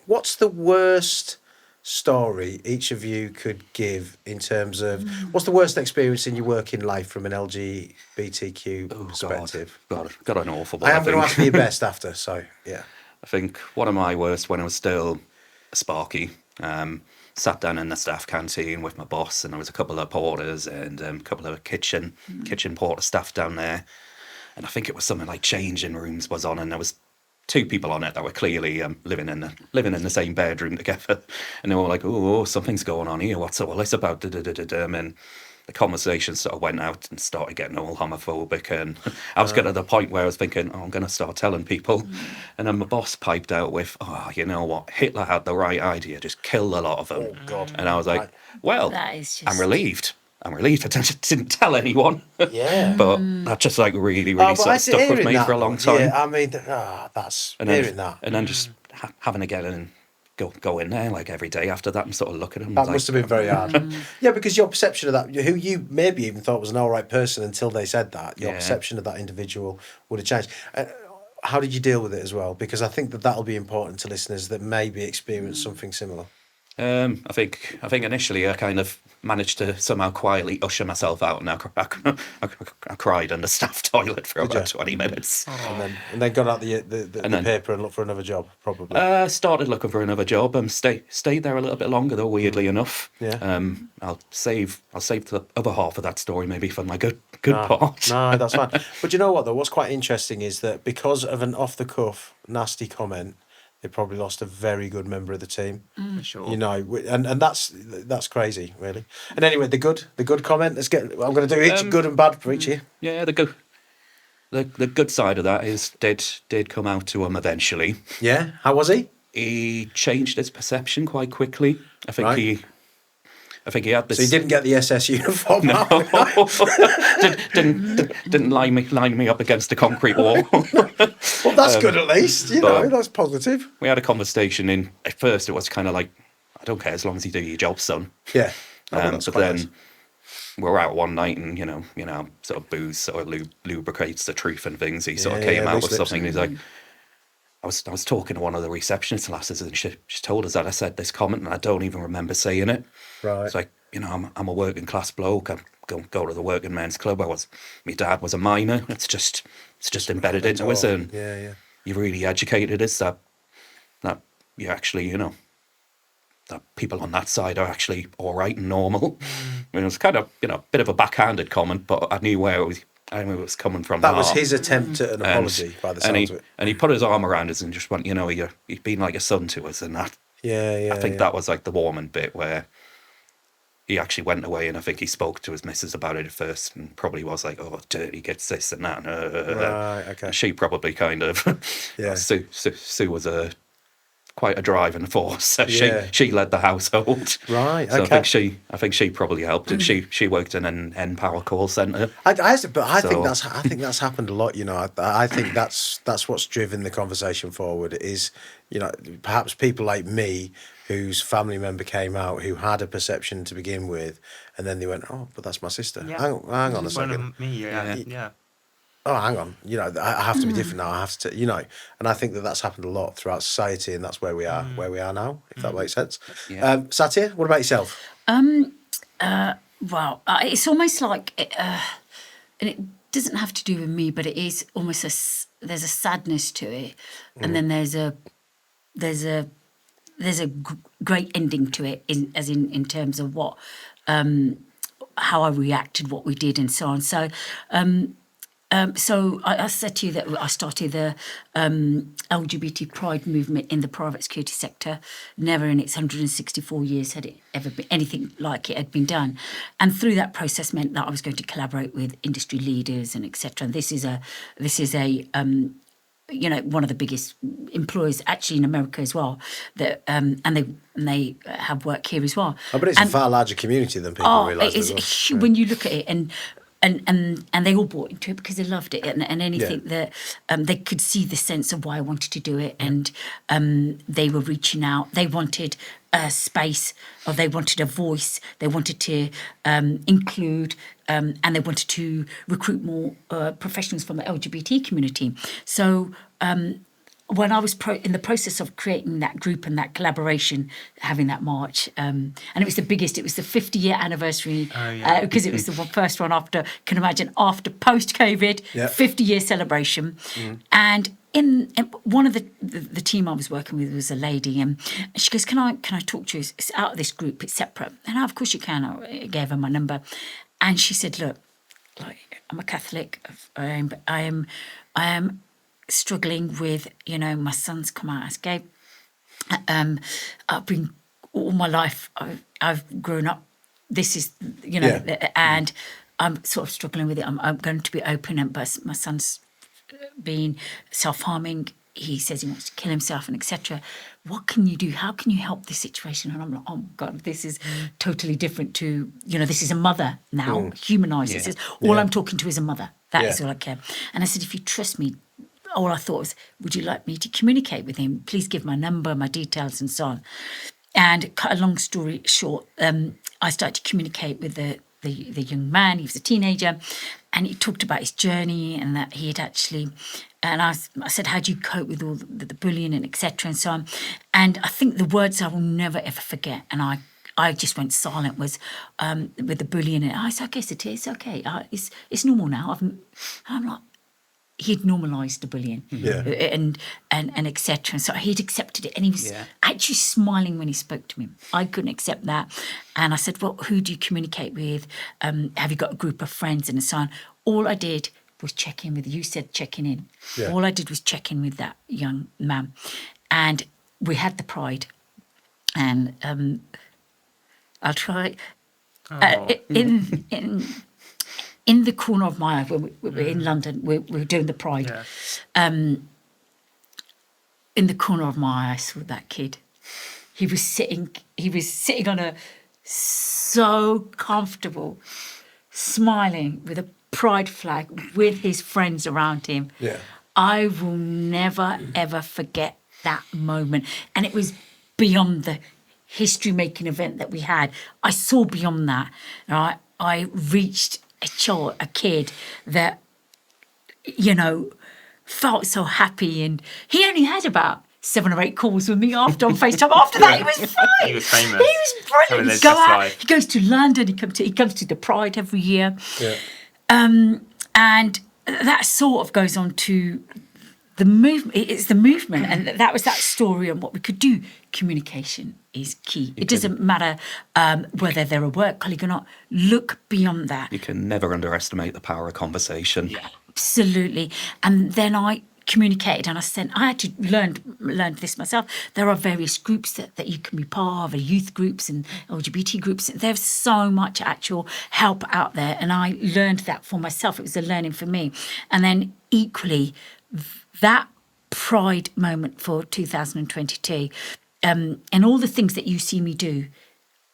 what's the worst story each of you could give in terms of what's the worst experience in your working life from an LGBTQ perspective? Got an awful I am going to ask for your best after, so yeah. I think one of my worst when I was still a Sparky. Sat down in the staff canteen with my boss, and there was a couple of porters and a couple of kitchen porter staff down there. And I think it was something like changing rooms was on, and there was 2 people on it that were clearly living in the same bedroom together, and they were like, "Oh, something's going on here. What's all this about?" And the conversation sort of went out and started getting all homophobic, and I was getting to the point where I was thinking, "Oh, I'm going to start telling people." And then my boss piped out with, "Oh, you know what? Hitler had the right idea. Just kill a lot of them." Oh God! And I was like, "Well, That is just... I'm relieved. I didn't tell anyone." Yeah. But that just like really sort of stuck with me for a long time. Yeah, I mean, that's hearing that. And then just having to get in and go in there like every day after that and sort of look at them. That must have been very hard. Yeah, because your perception of that, who you maybe even thought was an all right person until they said that, your perception of that individual would have changed. How did you deal with it as well? Because I think that'll be important to listeners that maybe experience something similar. I think initially I kind of managed to somehow quietly usher myself out, and I cried in the staff toilet for about 20 minutes. And then got out the paper and looked for another job, probably. Started looking for another job and stayed there a little bit longer though, weirdly enough. Yeah. I'll save the other half of that story maybe for my good part. No, that's fine. But you know what though? What's quite interesting is that because of an off the cuff nasty comment, they probably lost a very good member of the team. Sure. You know, and that's crazy, really. And anyway, the good comment. I'm going to do each good and bad for each here. Yeah, the good side of that is did come out to him eventually. Yeah, how was he? He changed his perception quite quickly. I think he had this. So he didn't get the SS uniform. No, didn't line me up against the concrete wall. Well, that's good at least. You know, that's positive. We had a conversation. At first, it was kind of like, "I don't care as long as you do your job, son." Yeah. But then we were out one night, and you know, sort of booze sort of lubricates the truth and things. He sort of came out with something. He's like, I was talking to one of the receptionist lasses, and she told us that I said this comment, and I don't even remember saying it. Right. It's like, you know, I'm a working class bloke. I go to the working men's club. My dad was a miner. It's just embedded into us, and you really educated us that you actually, you know, that people on that side are actually all right and normal. I mean, it was kind of, you know, a bit of a backhanded comment, but I knew where it was. I knew it was coming from. That was his attempt at an apology, by the sounds of it. And he put his arm around us and just went, you know, you've been like a son to us, and that. Yeah. I think that was like the warming bit where he actually went away, and I think he spoke to his missus about it at first, and probably was like, "Oh, dirty gets this and that." Right. Okay. And she probably kind of. Yeah. Sue was quite a driving force. So she led the household. Right. So okay. I think she probably helped. And she worked in an N-Power call centre. I think that's happened a lot. You know, I think that's what's driven the conversation forward. Is, you know, perhaps people like me whose family member came out who had a perception to begin with, and then they went, "Oh, but that's my sister." Yeah. Hang on a second. One of me, yeah. Oh, hang on. You know, I have to be different now. I have to, you know, and I think that's happened a lot throughout society, and that's where we are now, if that makes sense. Yeah. Satia, what about yourself? Well, it's almost like, and it doesn't have to do with me, but it is almost there's a sadness to it, and then there's a great ending to it, in terms of what, how I reacted, what we did, and so on. So I said to you that I started the LGBT pride movement in the private security sector. Never in its 164 years had it ever been anything like it had been done. And through that process meant that I was going to collaborate with industry leaders and etc. And this is a you know, one of the biggest employers actually in America as well. That and they have work here as well. Oh, but it's a far larger community than people realise. When you look at it and they all bought into it because they loved it, and anything that they could see the sense of why I wanted to do it, and they were reaching out. They wanted a space, or they wanted a voice. They wanted to include, and they wanted to recruit more professionals from the LGBT community. So when I was in the process of creating that group and that collaboration, having that march, and it was the biggest. It was the 50-year anniversary because it was the first one after. Can imagine after post-COVID, 50-year celebration, and. In one of the team I was working with was a lady, and she goes, "Can I talk to you? It's out of this group. It's separate." And of course you can. I gave her my number, and she said, "Look, like I'm a Catholic. I am struggling with, my son's come out as gay. I've been all my life. I've grown up. This is, and I'm sort of struggling with it. I'm going to be open, but my son's being self-harming. He says he wants to kill himself and etc. What can you do? How can you help this situation?" And I'm like, "Oh God, this is totally different to, this is a mother now, humanised. This is all I'm talking to is a mother. That is all I care." And I said, "If you trust me," all I thought was, "Would you like me to communicate with him? Please give my number, my details, and so on." And cut a long story short, I started to communicate with the young man. He was a teenager, and he talked about his journey and that he had actually. And I said, "How do you cope with all the bullying and etc. and so on?" And I think the words I will never ever forget, and I just went silent, was with the bullying. And I said, "Okay, so it's okay. It's normal now." I'm like. He'd normalised the bullying, and etc. And so he'd accepted it, and he was actually smiling when he spoke to me. I couldn't accept that, and I said, "Well, who do you communicate with? Have you got a group of friends?" And so on. All I did was check in with. You said checking in. Yeah. All I did was check in with that young man, and we had the Pride, and I'll try in the corner of my eye, when we were in London, we were doing the Pride. Yeah. In the corner of my eye, I saw that kid. He was sitting on a so comfortable, smiling with a Pride flag with his friends around him. Yeah. I will never ever forget that moment, and it was beyond the history-making event that we had. I saw beyond that. Right? I reached a kid that, felt so happy, and he only had about 7 or 8 calls with me after on FaceTime. After that, he was fine. He was famous. He was brilliant. He go out. He goes to London. He comes to the Pride every year. Yeah. And that sort of goes on to the movement. It's the movement, and that was that story on what we could do. Communication is key. It doesn't matter whether they're a work colleague or not. Look beyond that. You can never underestimate the power of conversation. Yeah, absolutely. And then I communicated, and I had to learn this myself. There are various groups that you can be part of, youth groups and LGBT groups. There's so much actual help out there, and I learned that for myself. It was a learning for me. And then equally, that Pride moment for 2022, and all the things that you see me do,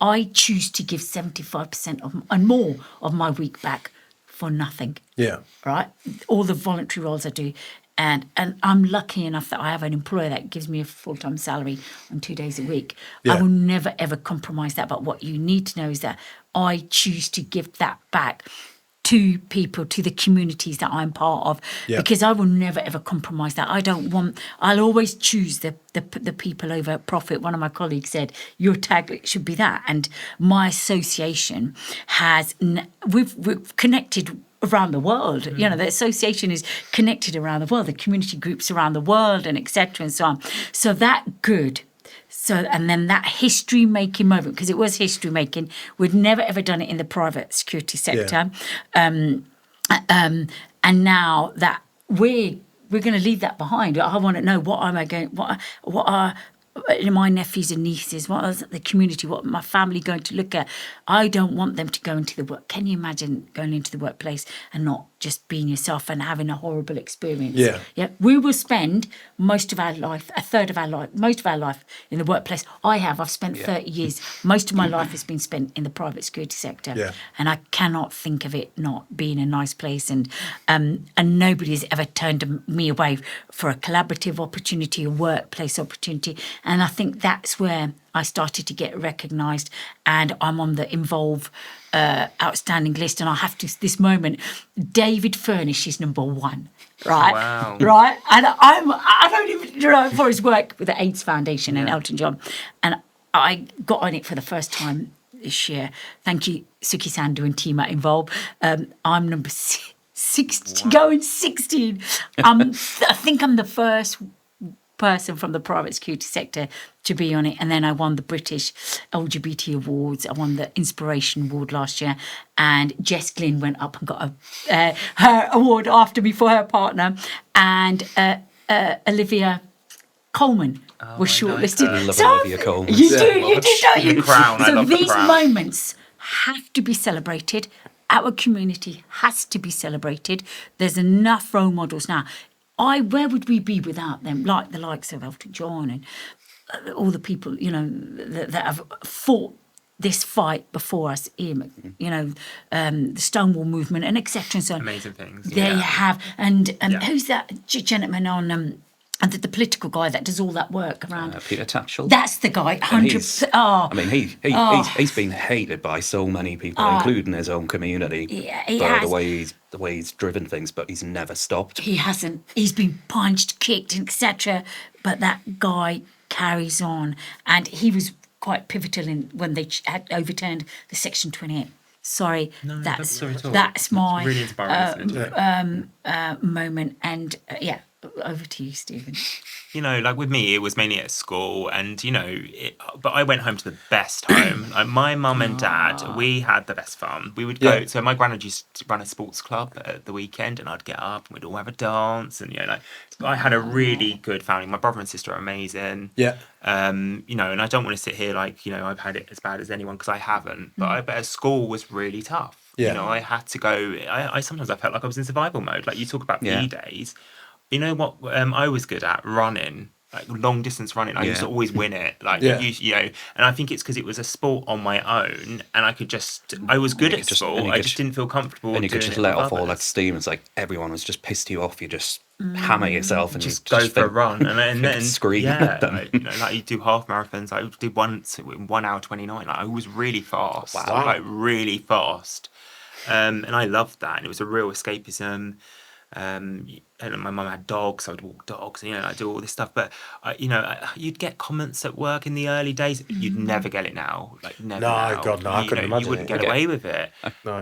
I choose to give 75% and more of my week back for nothing. Yeah. Right? All the voluntary roles I do. And I'm lucky enough that I have an employer that gives me a full-time salary on 2 days a week. Yeah. I will never, ever compromise that. But what you need to know is that I choose to give that back to people, to the communities that I'm part of, because I will never ever compromise that. I'll always choose the people over profit. One of my colleagues said, your tag should be that. And my association we've connected around the world. The association is connected around the world, the community groups around the world, and etc. and so on. So that good. So, and then that history-making moment, because it was history-making, we'd never, ever done it in the private security sector. Yeah. And now that we're going to leave that behind. I want to know what are my nephews and nieces, what is the community, what my family going to look at. I don't want them to go into the work. Can you imagine going into the workplace and not just being yourself and having a horrible experience? Yeah. Yeah. We will spend most of our life, most of our life in the workplace. I've spent 30 years. Most of my life has been spent in the private security sector. Yeah. And I cannot think of it not being a nice place. And nobody has ever turned me away for a collaborative opportunity, a workplace opportunity. And I think that's where I started to get recognised, and I'm on the Involve outstanding list. And I have to, this moment, David Furnish is number 1. Right, Wow. right, and I don't even know for his work with the AIDS Foundation and Elton John, and I got on it for the first time this year. Thank you, Suki Sandu and team at Involve. I'm number 60, going 16. I think I'm the first person from the private security sector to be on it. And then I won the British LGBT Awards. I won the Inspiration Award last year. And Jess Glynn went up and got her award after me for her partner. And Olivia Coleman was shortlisted. I love Olivia Coleman. You do, don't you? The Crown, I So love The these Crown. moments have to be celebrated. Our community has to be celebrated. There's enough role models now. Where would we be without them? Like the likes of Elton John and all the people, that have fought this fight before us, the Stonewall movement and etc. And so on. Amazing things. There you Yeah. have. And who's that gentleman on and the political guy that does all that work around? Peter Tatchell. That's the guy. 100%. I mean, he's been hated by so many people, including his own community, Yeah, he for has. the way he's driven things. But he's never stopped. He hasn't. He's been punched, kicked, etc. But that guy carries on, and he was quite pivotal in when they had overturned the Section 28. Sorry, No, that's sorry at all. that's my Really inspiring, isn't it? moment. And over to you, Stephen. Like with me, it was mainly at school, and but I went home to the best home. Like my mum and dad, we had the best fun. We would go. So my granddad used to run a sports club at the weekend, and I'd get up and we'd all have a dance, and I had a really good family. My brother and sister are amazing. Yeah. And I don't want to sit here I've had it as bad as anyone, because I haven't. But at school was really tough. Yeah. I had to go. I sometimes I felt like I was in survival mode. Like you talk about Yeah. days. You know what I was good at? Running, like long distance running. I used to always win it. And I think it's because it was a sport on my own, and I was good at sport. I just didn't feel comfortable. And you could doing just it let with off all that others. steam. It's like everyone was just pissed you off. You just hammer yourself and Just you go for a run and then scream Yeah, at them. like you do half marathons. I did once in 1 hour 29. Like I was really fast. Wow. Like really fast. And I loved that. And it was a real escapism. And my mum had dogs, so I'd walk dogs, and I'd do all this stuff. But you'd get comments at work in the early days. You'd never get it now, like never. No, now. God, no, I couldn't imagine You wouldn't it. get away with it. No.